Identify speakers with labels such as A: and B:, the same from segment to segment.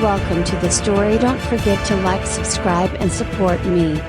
A: Welcome to the story. Don't forget to like, subscribe and support me.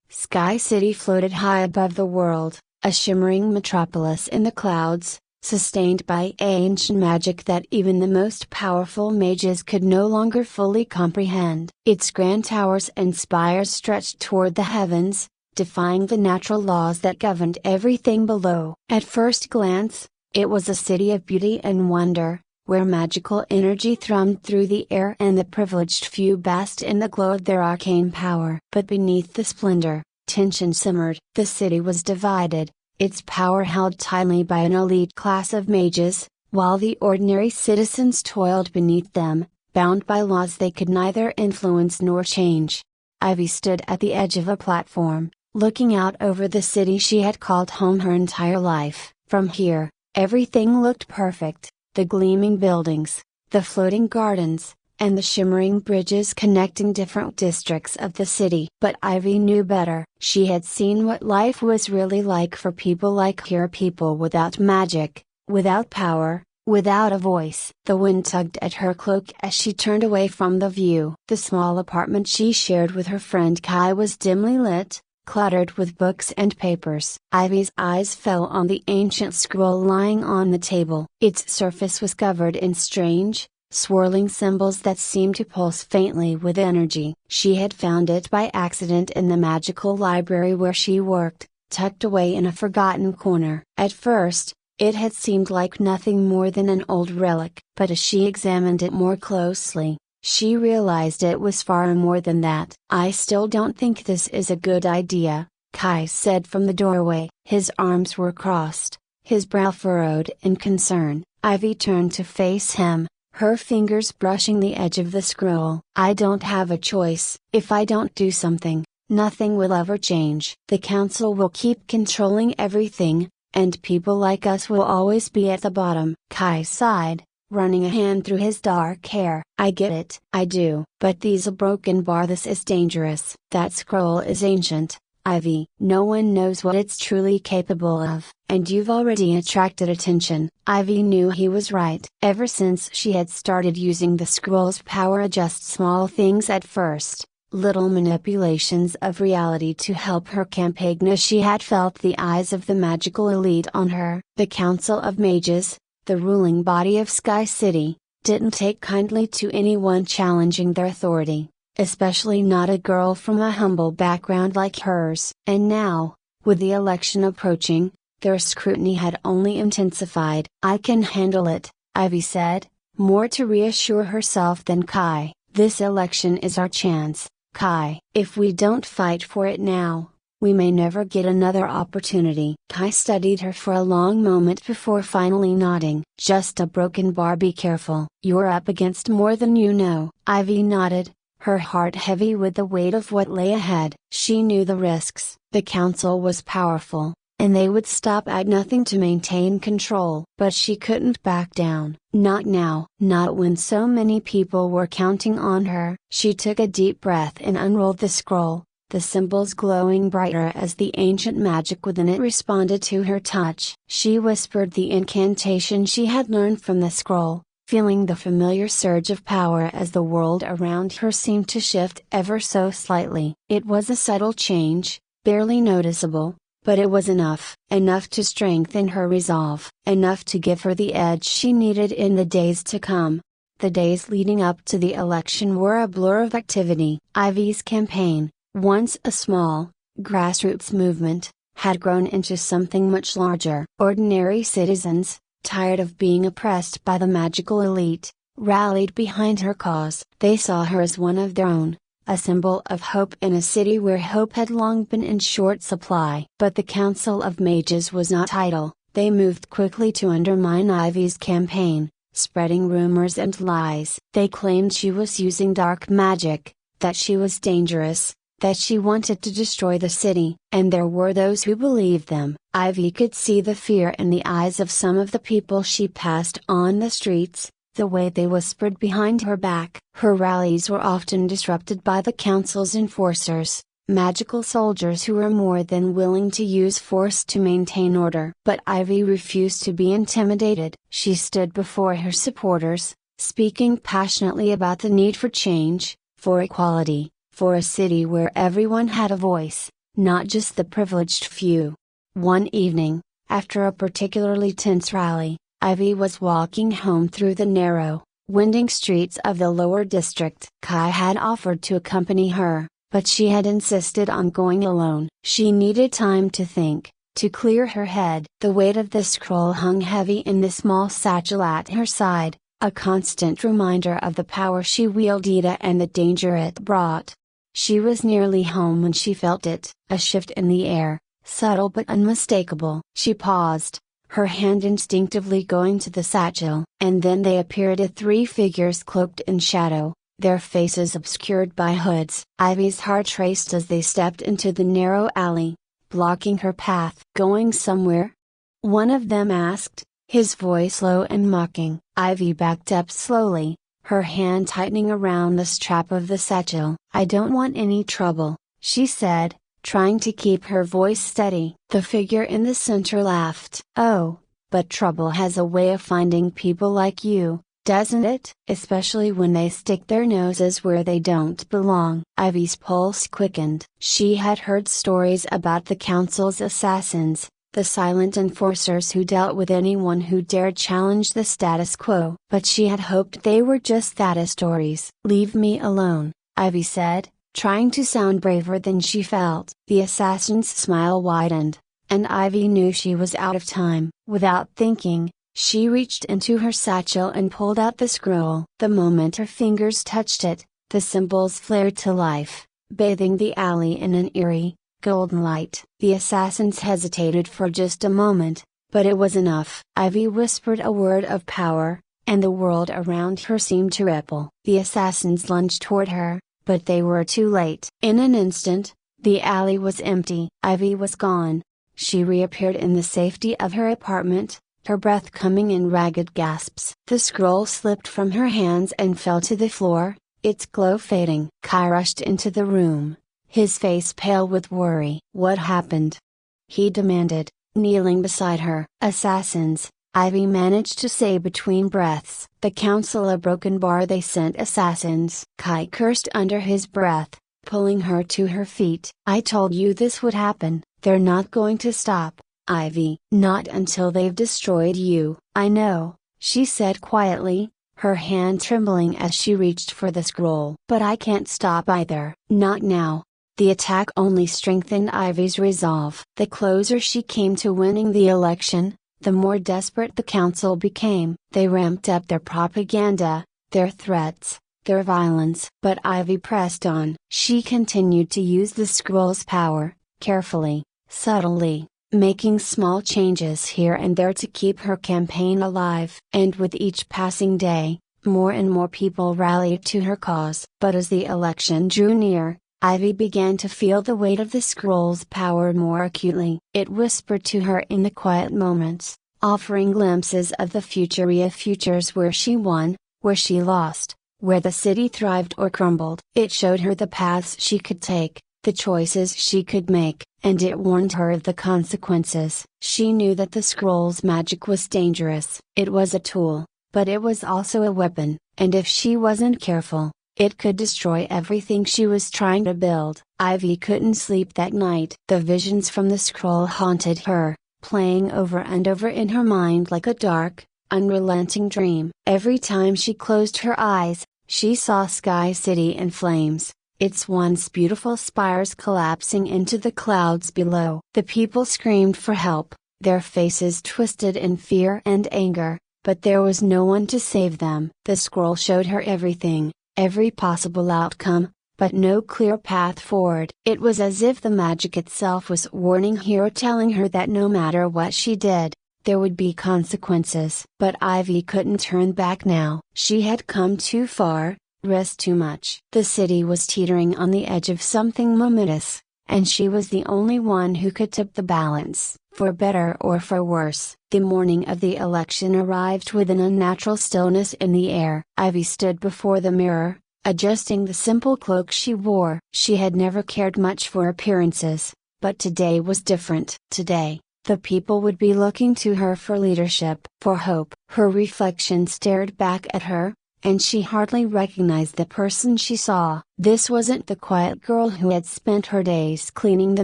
A: Sky City floated high above the world, a shimmering metropolis in the clouds, sustained by ancient magic that even the most powerful mages could no longer fully comprehend. Its grand towers and spires stretched toward the heavens, defying the natural laws that governed everything below. At first glance, it was a city of beauty and wonder, where magical energy thrummed through the air and the privileged few basked in the glow of their arcane power. But beneath the splendor, tension simmered. The city was divided, its power held tightly by an elite class of mages, while the ordinary citizens toiled beneath them, bound by laws they could neither influence nor change. Ivy stood at the edge of a platform, looking out over the city she had called home her entire life. From here, everything looked perfect. The gleaming buildings, the floating gardens, and the shimmering bridges connecting different districts of the city. But Ivy knew better. She had seen what life was really like for people like her, people without magic, without power, without a voice. The wind tugged at her cloak as she turned away from the view. The small apartment she shared with her friend Kai was dimly lit, cluttered with books and papers. Ivy's eyes fell on the ancient scroll lying on the table. Its surface was covered in strange, swirling symbols that seemed to pulse faintly with energy. She had found it by accident in the magical library where she worked, tucked away in a forgotten corner. At first, it had seemed like nothing more than an old relic. But as she examined it more closely, she realized it was far more than that. "I still don't think this is a good idea," Kai said from the doorway. His arms were crossed, his brow furrowed in concern. Ivy turned to face him, her fingers brushing the edge of the scroll. "I don't have a choice. If I don't do something, nothing will ever change. The council will keep controlling everything, and people like us will always be at the bottom." Kai sighed, running a hand through his dark hair. "I get it. I do. But these a broken bar. This is dangerous. That scroll is ancient, Ivy. No one knows what it's truly capable of. And you've already attracted attention." Ivy knew he was right. Ever since she had started using the scroll's power, just small things at first, little manipulations of reality to help her campaign, she had felt the eyes of the magical elite on her. The Council of Mages, the ruling body of Sky City, didn't take kindly to anyone challenging their authority, especially not a girl from a humble background like hers. And now, with the election approaching, their scrutiny had only intensified. "I can handle it," Ivy said, more to reassure herself than Kai. "This election is our chance, Kai. If we don't fight for it now, we may never get another opportunity." Kai studied her for a long moment before finally nodding. "Just a broken bar. Be careful. You're up against more than you know." Ivy nodded, her heart heavy with the weight of what lay ahead. She knew the risks. The council was powerful, and they would stop at nothing to maintain control. But she couldn't back down. Not now. Not when so many people were counting on her. She took a deep breath and unrolled the scroll, the symbols glowing brighter as the ancient magic within it responded to her touch. She whispered the incantation she had learned from the scroll, feeling the familiar surge of power as the world around her seemed to shift ever so slightly. It was a subtle change, barely noticeable, but it was enough. Enough to strengthen her resolve. Enough to give her the edge she needed in the days to come. The days leading up to the election were a blur of activity. Ivy's campaign, once a small, grassroots movement, had grown into something much larger. Ordinary citizens, tired of being oppressed by the magical elite, rallied behind her cause. They saw her as one of their own, a symbol of hope in a city where hope had long been in short supply. But the Council of Mages was not idle. They moved quickly to undermine Ivy's campaign, spreading rumors and lies. They claimed she was using dark magic, that she was dangerous, that she wanted to destroy the city. And there were those who believed them. Ivy could see the fear in the eyes of some of the people she passed on the streets, the way they whispered behind her back. Her rallies were often disrupted by the council's enforcers, magical soldiers who were more than willing to use force to maintain order. But Ivy refused to be intimidated. She stood before her supporters, speaking passionately about the need for change, for equality, for a city where everyone had a voice, not just the privileged few. One evening, after a particularly tense rally, Ivy was walking home through the narrow, winding streets of the lower district. Kai had offered to accompany her, but she had insisted on going alone. She needed time to think, to clear her head. The weight of the scroll hung heavy in the small satchel at her side, a constant reminder of the power she wielded and the danger it brought. She was nearly home when she felt it, a shift in the air, subtle but unmistakable. She paused, her hand instinctively going to the satchel. And then they appeared, three figures cloaked in shadow, their faces obscured by hoods. Ivy's heart raced as they stepped into the narrow alley, blocking her path. "Going somewhere?" one of them asked, his voice low and mocking. Ivy backed up slowly, her hand tightening around the strap of the satchel. "I don't want any trouble," she said, trying to keep her voice steady. The figure in the center laughed. "Oh, but trouble has a way of finding people like you, doesn't it? Especially when they stick their noses where they don't belong." Ivy's pulse quickened. She had heard stories about the council's assassins, the silent enforcers who dealt with anyone who dared challenge the status quo. But she had hoped they were just that, stories. "Leave me alone," Ivy said, trying to sound braver than she felt. The assassin's smile widened, and Ivy knew she was out of time. Without thinking, she reached into her satchel and pulled out the scroll. The moment her fingers touched it, the symbols flared to life, bathing the alley in an eerie, golden light. The assassins hesitated for just a moment, but it was enough. Ivy whispered a word of power, and the world around her seemed to ripple. The assassins lunged toward her, but they were too late. In an instant, the alley was empty. Ivy was gone. She reappeared in the safety of her apartment, her breath coming in ragged gasps. The scroll slipped from her hands and fell to the floor, its glow fading. Kai rushed into the room, his face pale with worry. "What happened?" he demanded, kneeling beside her. "Assassins," Ivy managed to say between breaths. "The council a broken bar, they sent assassins." Kai cursed under his breath, pulling her to her feet. "I told you this would happen. They're not going to stop, Ivy." "Not until they've destroyed you." "I know," she said quietly, her hand trembling as she reached for the scroll. "But I can't stop either." "Not now." The attack only strengthened Ivy's resolve. The closer she came to winning the election, the more desperate the council became. They ramped up their propaganda, their threats, their violence. But Ivy pressed on. She continued to use the scroll's power, carefully, subtly, making small changes here and there to keep her campaign alive. And with each passing day, more and more people rallied to her cause. But as the election drew near, Ivy began to feel the weight of the scroll's power more acutely. It whispered to her in the quiet moments, offering glimpses of the futures where she won, where she lost, where the city thrived or crumbled. It showed her the paths she could take, the choices she could make, and it warned her of the consequences. She knew that the scroll's magic was dangerous. It was a tool, but it was also a weapon, and if she wasn't careful, it could destroy everything she was trying to build. Ivy couldn't sleep that night. The visions from the scroll haunted her, playing over and over in her mind like a dark, unrelenting dream. Every time she closed her eyes, she saw Sky City in flames, its once beautiful spires collapsing into the clouds below. The people screamed for help, their faces twisted in fear and anger, but there was no one to save them. The scroll showed her everything, every possible outcome, but no clear path forward. It was as if the magic itself was warning her, telling her that no matter what she did, there would be consequences. But Ivy couldn't turn back now. She had come too far, risked too much. The city was teetering on the edge of something momentous, and she was the only one who could tip the balance, for better or for worse. The morning of the election arrived with an unnatural stillness in the air. Ivy stood before the mirror, adjusting the simple cloak she wore. She had never cared much for appearances, but today was different. Today, the people would be looking to her for leadership, for hope. Her reflection stared back at her, and she hardly recognized the person she saw. This wasn't the quiet girl who had spent her days cleaning the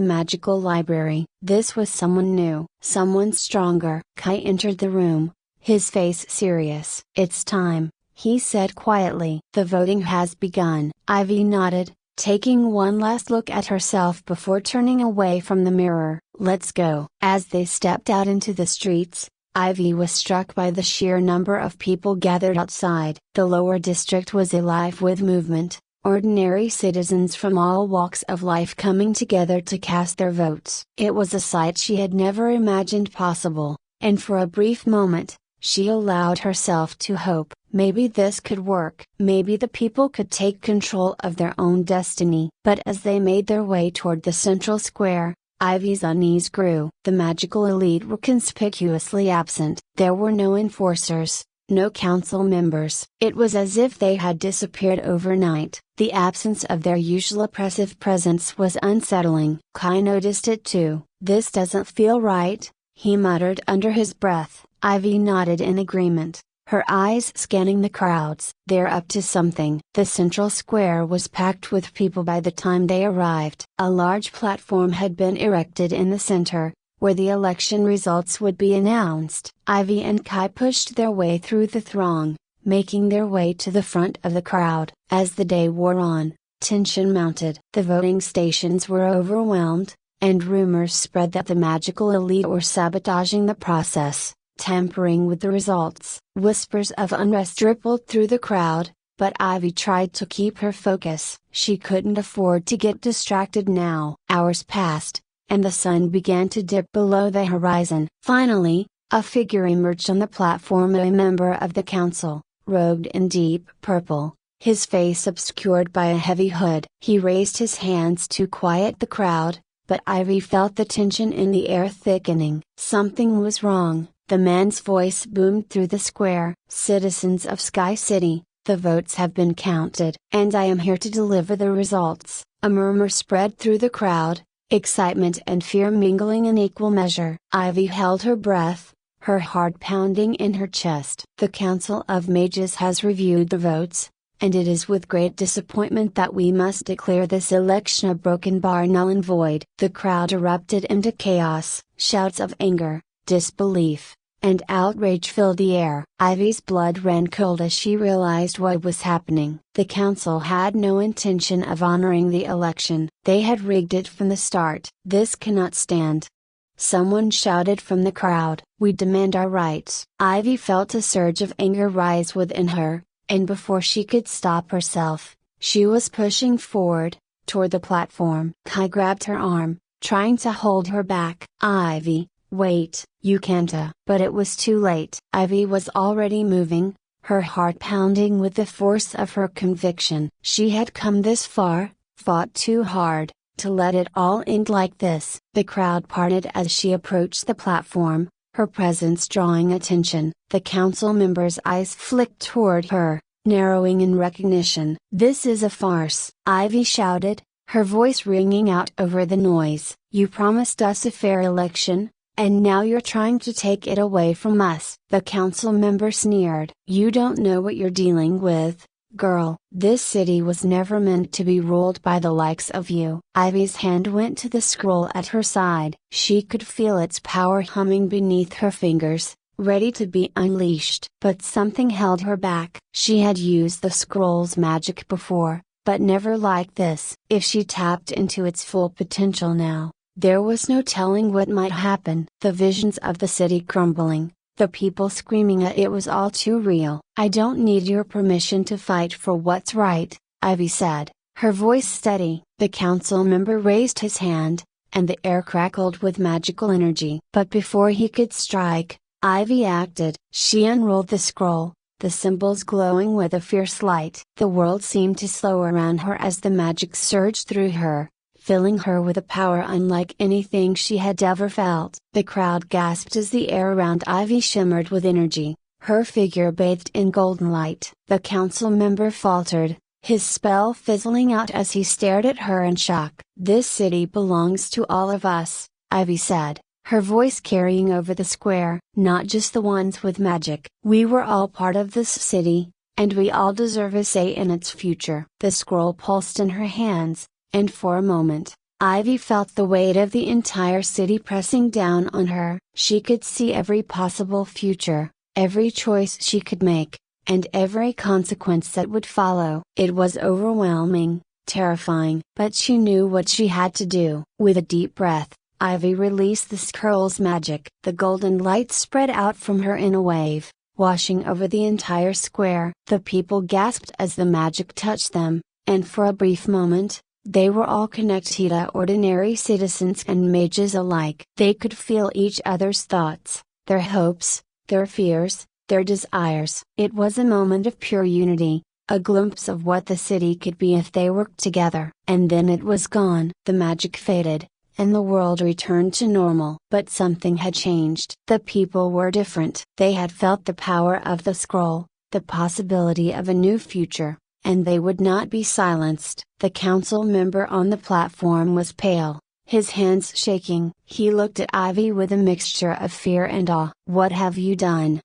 A: magical library. This was someone new, someone stronger. Kai entered the room, his face serious. "It's time," he said quietly. "The voting has begun." Ivy nodded, taking one last look at herself before turning away from the mirror. "Let's go." As they stepped out into the streets, Ivy was struck by the sheer number of people gathered outside. The lower district was alive with movement, ordinary citizens from all walks of life coming together to cast their votes. It was a sight she had never imagined possible, and for a brief moment, she allowed herself to hope, maybe this could work. Maybe the people could take control of their own destiny. But as they made their way toward the central square, Ivy's unease grew. The magical elite were conspicuously absent. There were no enforcers, no council members. It was as if they had disappeared overnight. The absence of their usual oppressive presence was unsettling. Kai noticed it too. "This doesn't feel right," he muttered under his breath. Ivy nodded in agreement, her eyes scanning the crowds. "They're up to something." The central square was packed with people by the time they arrived. A large platform had been erected in the center, where the election results would be announced. Ivy and Kai pushed their way through the throng, making their way to the front of the crowd. As the day wore on, tension mounted. The voting stations were overwhelmed, and rumors spread that the magical elite were sabotaging the process, tampering with the results. Whispers of unrest rippled through the crowd, but Ivy tried to keep her focus. She couldn't afford to get distracted now. Hours passed, and the sun began to dip below the horizon. Finally, a figure emerged on the platform, a member of the council, robed in deep purple, his face obscured by a heavy hood. He raised his hands to quiet the crowd, but Ivy felt the tension in the air thickening. Something was wrong. The man's voice boomed through the square. "Citizens of Sky City, the votes have been counted, and I am here to deliver the results." A murmur spread through the crowd, excitement and fear mingling in equal measure. Ivy held her breath, her heart pounding in her chest. "The Council of Mages has reviewed the votes, and it is with great disappointment that we must declare this election a broken bar null and void." The crowd erupted into chaos. Shouts of anger, disbelief, and outrage filled the air. Ivy's blood ran cold as she realized what was happening. The council had no intention of honoring the election. They had rigged it from the start. "This cannot stand!" someone shouted from the crowd. "We demand our rights." Ivy felt a surge of anger rise within her, and before she could stop herself, she was pushing forward, toward the platform. Kai grabbed her arm, trying to hold her back. "Ivy, wait, you can't." But it was too late. Ivy was already moving, her heart pounding with the force of her conviction. She had come this far, fought too hard, to let it all end like this. The crowd parted as she approached the platform, her presence drawing attention. The council members' eyes flicked toward her, narrowing in recognition. "This is a farce!" Ivy shouted, her voice ringing out over the noise. "You promised us a fair election, and now you're trying to take it away from us." The council member sneered. "You don't know what you're dealing with, girl. This city was never meant to be ruled by the likes of you." Ivy's hand went to the scroll at her side. She could feel its power humming beneath her fingers, ready to be unleashed. But something held her back. She had used the scroll's magic before, but never like this. If she tapped into its full potential now, there was no telling what might happen. The visions of the city crumbling, the people screaming at it was all too real. "I don't need your permission to fight for what's right," Ivy said, her voice steady. The council member raised his hand, and the air crackled with magical energy. But before he could strike, Ivy acted. She unrolled the scroll, the symbols glowing with a fierce light. The world seemed to slow around her as the magic surged through her, filling her with a power unlike anything she had ever felt. The crowd gasped as the air around Ivy shimmered with energy, her figure bathed in golden light. The council member faltered, his spell fizzling out as he stared at her in shock. "This city belongs to all of us," Ivy said, her voice carrying over the square. "Not just the ones with magic. We were all part of this city, and we all deserve a say in its future. The scroll pulsed in her hands, and for a moment, Ivy felt the weight of the entire city pressing down on her. She could see every possible future, every choice she could make, and every consequence that would follow. It was overwhelming, terrifying. But she knew what she had to do. With a deep breath, Ivy released the scroll's magic. The golden light spread out from her in a wave, washing over the entire square. The people gasped as the magic touched them, and for a brief moment, they were all connected, ordinary citizens and mages alike. They could feel each other's thoughts, their hopes, their fears, their desires. It was a moment of pure unity, a glimpse of what the city could be if they worked together. And then it was gone. The magic faded, and the world returned to normal. But something had changed. The people were different. They had felt the power of the scroll, the possibility of a new future, and they would not be silenced. The council member on the platform was pale, his hands shaking. He looked at Ivy with a mixture of fear and awe. "What have you done?"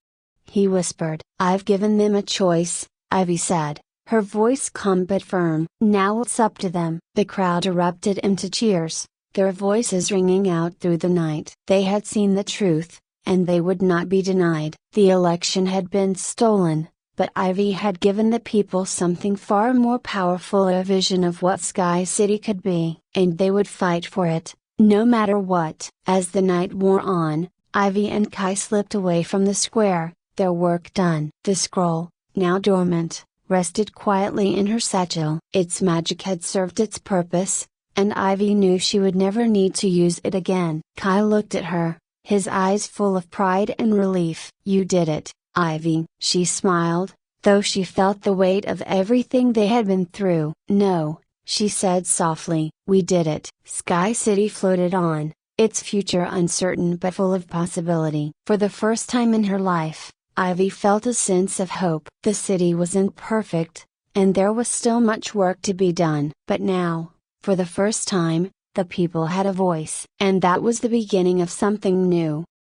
A: he whispered. "I've given them a choice," Ivy said, her voice calm but firm. "Now it's up to them." The crowd erupted into cheers, their voices ringing out through the night. They had seen the truth, and they would not be denied. The election had been stolen, but Ivy had given the people something far more powerful, a vision of what Sky City could be. And they would fight for it, no matter what. As the night wore on, Ivy and Kai slipped away from the square, their work done. The scroll, now dormant, rested quietly in her satchel. Its magic had served its purpose, and Ivy knew she would never need to use it again. Kai looked at her, his eyes full of pride and relief. "You did it, Ivy." She smiled, though she felt the weight of everything they had been through. "No," she said softly, "we did it." Sky City floated on, its future uncertain but full of possibility. For the first time in her life, Ivy felt a sense of hope. The city was imperfect, and there was still much work to be done. But now, for the first time, the people had a voice. And that was the beginning of something new.